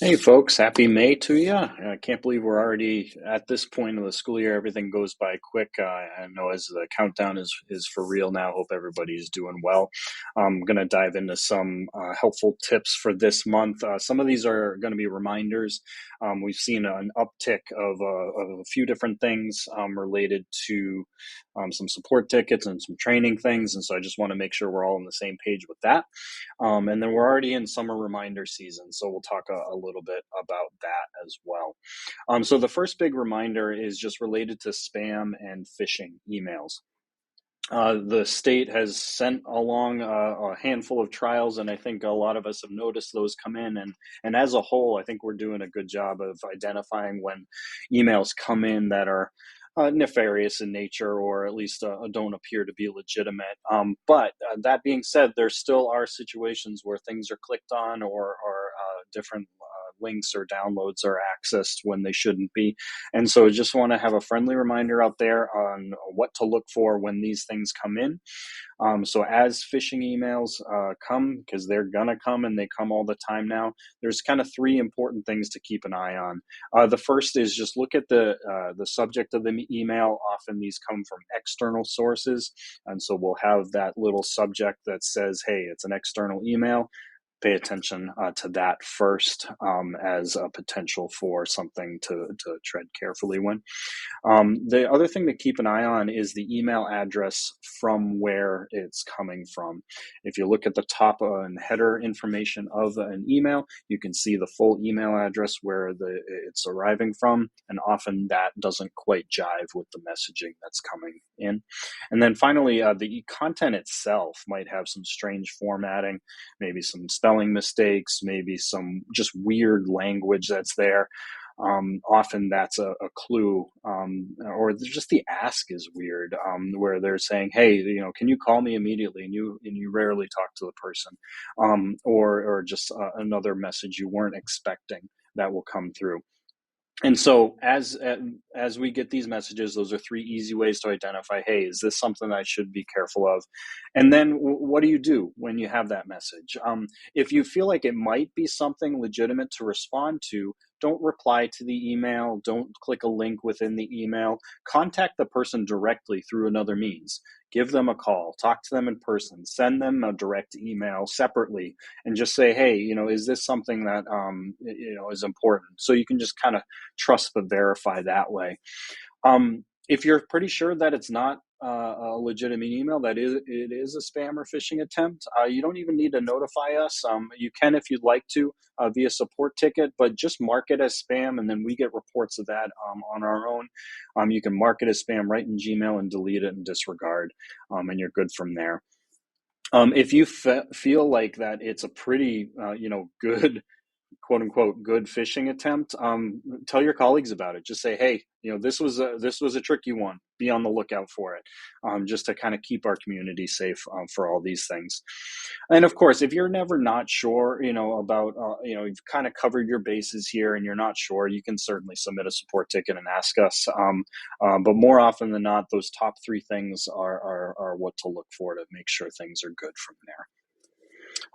Hey folks, happy May to you. I can't believe we're already at this point of the school year. Everything goes by quick. I know as the countdown is for real now. Hope everybody's doing well. I'm going to dive into some helpful tips for this month. Some of these are going to be reminders. We've seen an uptick of a few different things related to some support tickets and some training things. And so I just want to make sure we're all on the same page with that. And then we're already in summer reminder season, so we'll talk a little bit about that as well. So the first big reminder is just related to spam and phishing emails. The state has sent along a handful of trials, and I think a lot of us have noticed those come in. And as a whole, I think we're doing a good job of identifying when emails come in that are nefarious in nature, or at least don't appear to be legitimate. But that being said, there still are situations where things are clicked on, or different links or downloads are accessed when they shouldn't be. And so I just want to have a friendly reminder out there on what to look for when these things come in. So as phishing emails come, because they're going to come and they come all the time now, there's kind of three important things to keep an eye on. The first is just look at the subject of the email. Often these come from external sources. And so we'll have that little subject that says, hey, it's an external email. Pay attention to that first as a potential for something to tread carefully when. The other thing to keep an eye on is the email address from where it's coming from. If you look at the top and header information of an email, you can see the full email address where it's arriving from, and often that doesn't quite jive with the messaging that's coming in. And then finally, the content itself might have some strange formatting, maybe some spelling mistakes, maybe some just weird language that's there. Often that's a clue, or just the ask is weird, where they're saying, "Hey, can you call me immediately?" And you rarely talk to the person, or just another message you weren't expecting that will come through. And so as we get these messages, those are three easy ways to identify, hey, is this something I should be careful of? And then what do you do when you have that message? If you feel like it might be something legitimate to respond to, don't reply to the email. Don't click a link within the email. Contact the person directly through another means. Give them a call, talk to them in person, send them a direct email separately, and just say, hey, is this something that is important? So you can just kind of trust but verify that way. If you're pretty sure that it's not a legitimate email, that it is a spam or phishing attempt, you don't even need to notify us. You can if you'd like to via support ticket, but just mark it as spam, and then we get reports of that on our own. You can mark it as spam right in Gmail and delete it and disregard, and you're good from there. If you feel like that it's a pretty good, quote unquote, good phishing attempt, tell your colleagues about it. Just say, hey, this was a tricky one. Be on the lookout for it, just to kind of keep our community safe for all these things. And of course, if you're never not sure, about, you've kind of covered your bases here and you're not sure, you can certainly submit a support ticket and ask us. But more often than not, those top three things are what to look for to make sure things are good from there.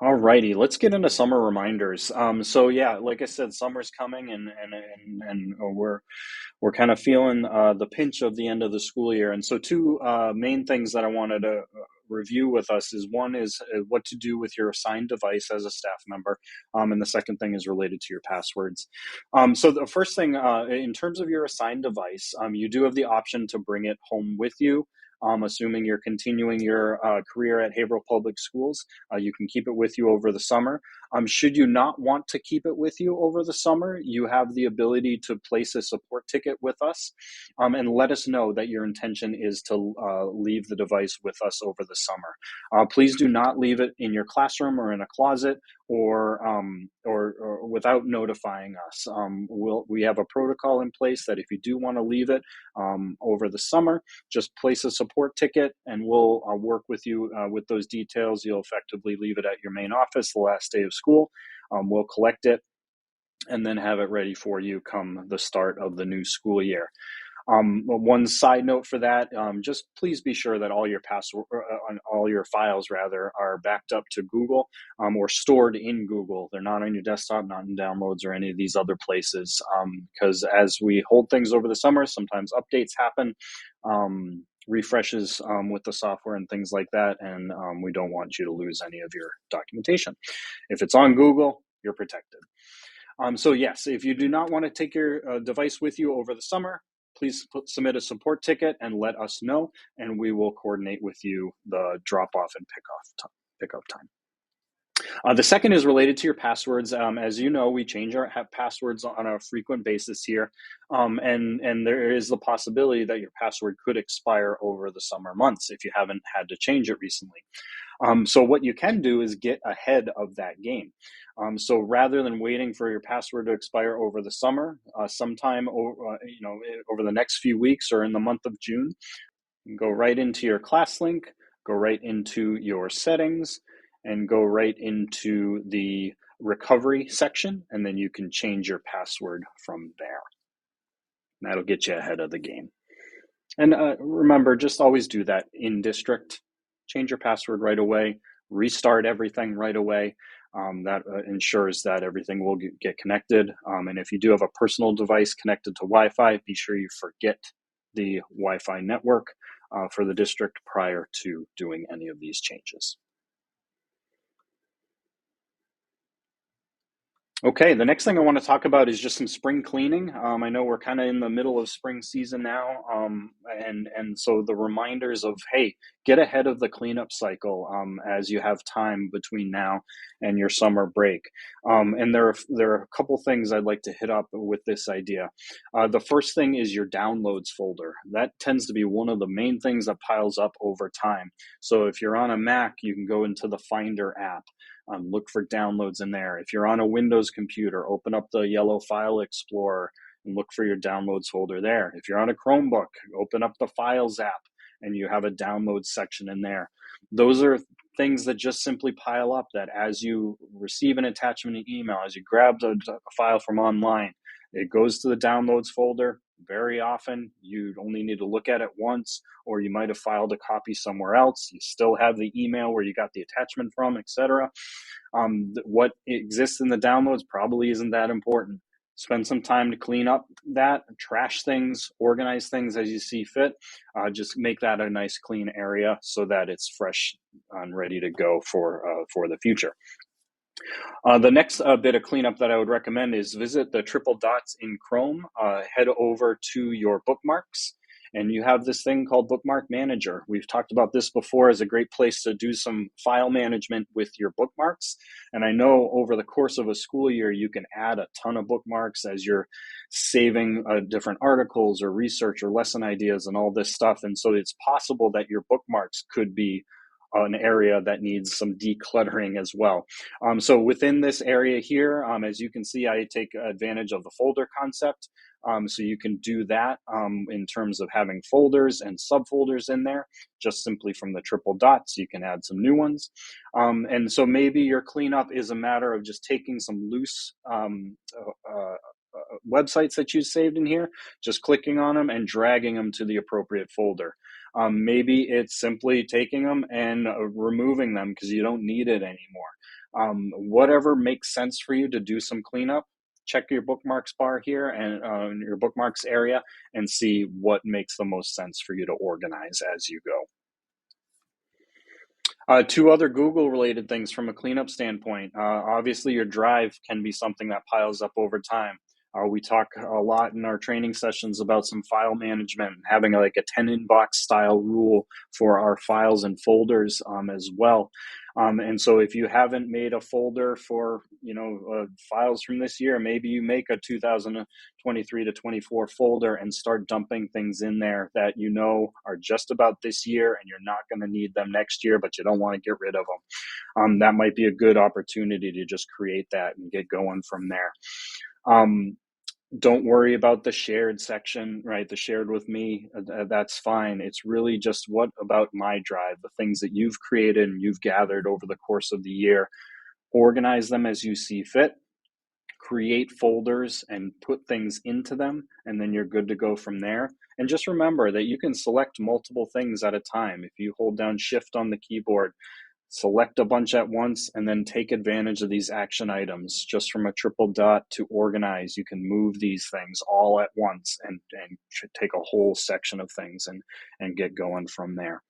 All righty, let's get into summer reminders. So yeah, like I said, summer's coming, and we're kind of feeling the pinch of the end of the school year. And so two main things that I wanted to review with us is, one is what to do with your assigned device as a staff member, and the second thing is related to your passwords. So the first thing, in terms of your assigned device, you do have the option to bring it home with you. Assuming you're continuing your career at Haverhill Public Schools, you can keep it with you over the summer. Should you not want to keep it with you over the summer, you have the ability to place a support ticket with us, and let us know that your intention is to leave the device with us over the summer. Please do not leave it in your classroom or in a closet, or without notifying us. We have a protocol in place that if you do want to leave it over the summer, just place a support ticket and we'll work with you with those details. You'll effectively leave it at your main office the last day of school. We'll collect it and then have it ready for you come the start of the new school year. One side note for that, just please be sure that all your all your files rather, are backed up to Google, or stored in Google. They're not on your desktop, not in downloads or any of these other places. Because as we hold things over the summer, sometimes updates happen, refreshes with the software and things like that, and we don't want you to lose any of your documentation. If it's on Google, you're protected. So yes, if you do not want to take your device with you over the summer, please submit a support ticket and let us know, and we will coordinate with you the drop-off and pickup time. The second is related to your passwords. As you know, we change our passwords on a frequent basis here, and there is the possibility that your password could expire over the summer months if you haven't had to change it recently. So what you can do is get ahead of that game. So rather than waiting for your password to expire over the summer, sometime over the next few weeks or in the month of June, go right into your class link, go right into your settings, and go right into the recovery section, and then you can change your password from there. That'll get you ahead of the game. And remember, just always do that in district. Change your password right away, restart everything right away. That ensures that everything will get connected. And if you do have a personal device connected to Wi-Fi, be sure you forget the Wi-Fi network for the district prior to doing any of these changes. Okay, the next thing I want to talk about is just some spring cleaning. I know we're kind of in the middle of spring season now, and so the reminders of, hey, get ahead of the cleanup cycle as you have time between now and your summer break. And there are a couple things I'd like to hit up with this idea. The first thing is your downloads folder. That tends to be one of the main things that piles up over time. So if you're on a Mac, you can go into the Finder app. Look for downloads in there. If you're on a Windows computer, open up the yellow file explorer and look for your downloads folder there. If you're on a Chromebook, open up the Files app and you have a downloads section in there. Those are things that just simply pile up, that as you receive an attachment in email, as you grab a file from online, it goes to the downloads folder. Very often, you only need to look at it once, or you might have filed a copy somewhere else. You still have the email where you got the attachment from, etc. What exists in the downloads probably isn't that important. Spend some time to clean up that, trash things, organize things as you see fit. Just make that a nice clean area so that it's fresh and ready to go for the future. The next bit of cleanup that I would recommend is visit the triple dots in Chrome, head over to your bookmarks, and you have this thing called Bookmark Manager. We've talked about this before as a great place to do some file management with your bookmarks. And I know over the course of a school year, you can add a ton of bookmarks as you're saving different articles or research or lesson ideas and all this stuff. And so it's possible that your bookmarks could be an area that needs some decluttering as well. So within this area here, as you can see, I take advantage of the folder concept. So you can do that in terms of having folders and subfolders in there, just simply from the triple dots. You can add some new ones. And so maybe your cleanup is a matter of just taking some loose websites that you saved in here, just clicking on them and dragging them to the appropriate folder. Maybe it's simply taking them and removing them because you don't need it anymore. Whatever makes sense for you to do some cleanup, check your bookmarks bar here and your bookmarks area and see what makes the most sense for you to organize as you go. Two other Google related things from a cleanup standpoint. Obviously, your drive can be something that piles up over time. We talk a lot in our training sessions about some file management, having like a 10 inbox style rule for our files and folders as well. And so if you haven't made a folder for, files from this year, maybe you make a 2023 to 24 folder and start dumping things in there that are just about this year and you're not going to need them next year, but you don't want to get rid of them. That might be a good opportunity to just create that and get going from there. Don't worry about the shared section, right? The shared with me, that's fine. It's really just what about my drive, the things that you've created and you've gathered over the course of the year. Organize them as you see fit. create folders and put things into them, and then you're good to go from there. And just remember that you can select multiple things at a time. If you hold down Shift on the keyboard, select a bunch at once, and then take advantage of these action items. Just from a triple dot to organize, you can move these things all at once and take a whole section of things and get going from there.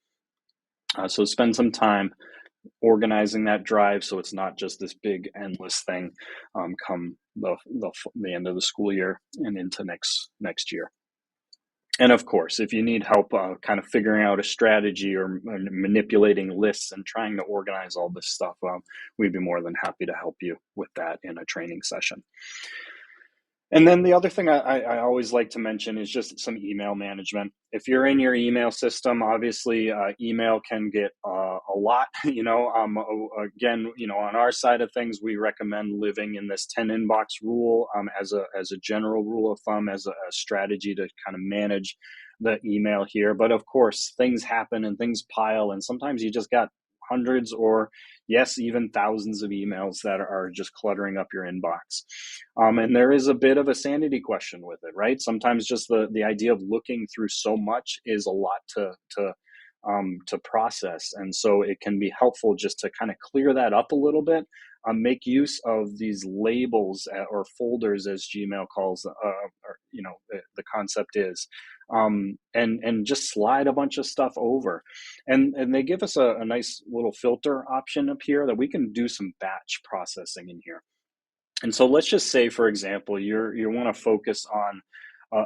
So spend some time organizing that drive so it's not just this big endless thing come the end of the school year and into next year. And of course, if you need help kind of figuring out a strategy or manipulating lists and trying to organize all this stuff, we'd be more than happy to help you with that in a training session. And then the other thing I always like to mention is just some email management. If you're in your email system, obviously email can get a lot. Again, on our side of things, we recommend living in this 10 inbox rule as a general rule of thumb, as a strategy to kind of manage the email here. But of course, things happen and things pile, and sometimes you just got hundreds or yes, even thousands of emails that are just cluttering up your inbox. And there is a bit of a sanity question with it, right? Sometimes just the idea of looking through so much is a lot to process. And so it can be helpful just to kind of clear that up a little bit. Make use of these labels or folders, as Gmail calls, the concept is, and just slide a bunch of stuff over. And they give us a nice little filter option up here that we can do some batch processing in here. And so let's just say, for example, you want to focus on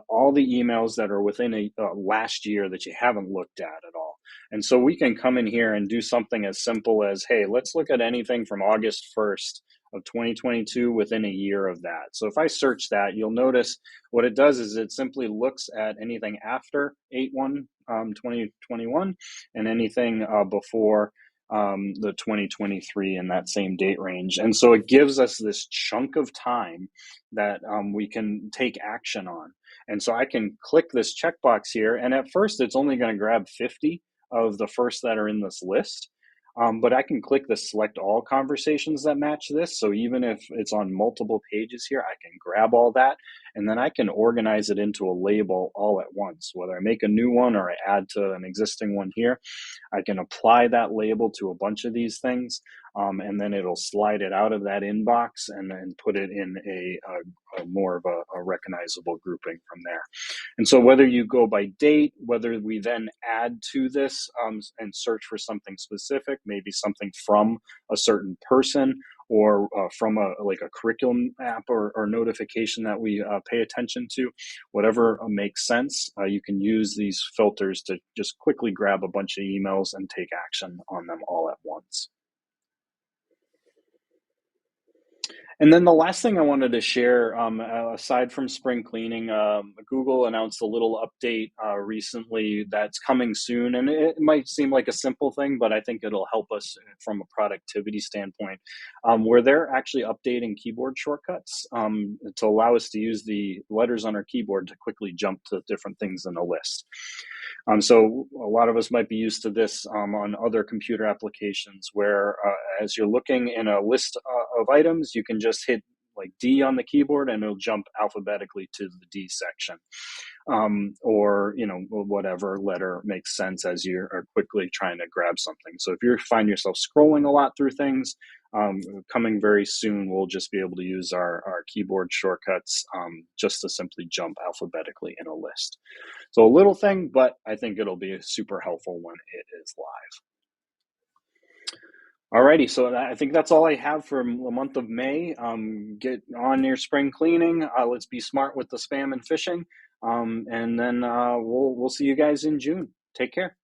all the emails that are within a last year that you haven't looked at all. And so we can come in here and do something as simple as, hey, let's look at anything from August 1st of 2022 within a year of that. So if I search that, you'll notice what it does is it simply looks at anything after 8/1/2021 and anything before the 2023 in that same date range. And so it gives us this chunk of time that we can take action on. And so I can click this checkbox here, and at first it's only going to grab 50 of the first that are in this list. But I can click the select all conversations that match this. So even if it's on multiple pages here, I can grab all that, and then I can organize it into a label all at once. Whether I make a new one or I add to an existing one here, I can apply that label to a bunch of these things, and then it'll slide it out of that inbox and then put it in a more of a recognizable grouping from there. And so whether you go by date, whether we then add to this and search for something specific, maybe something from a certain person or from a curriculum app or notification that we pay attention to, whatever makes sense, you can use these filters to just quickly grab a bunch of emails and take action on them all at once. And then the last thing I wanted to share, aside from spring cleaning, Google announced a little update recently that's coming soon. And it might seem like a simple thing, but I think it'll help us from a productivity standpoint, where they're actually updating keyboard shortcuts to allow us to use the letters on our keyboard to quickly jump to different things in a list. So a lot of us might be used to this on other computer applications where as you're looking in a list of items, you can just hit like D on the keyboard and it'll jump alphabetically to the D section. Or whatever letter makes sense as you are quickly trying to grab something. So if you find yourself scrolling a lot through things, coming very soon, we'll just be able to use our keyboard shortcuts just to simply jump alphabetically in a list. So a little thing, but I think it'll be super helpful when it is live. Alrighty, so I think that's all I have for the month of May. Get on your spring cleaning. Let's be smart with the spam and phishing. And then we'll see you guys in June. Take care.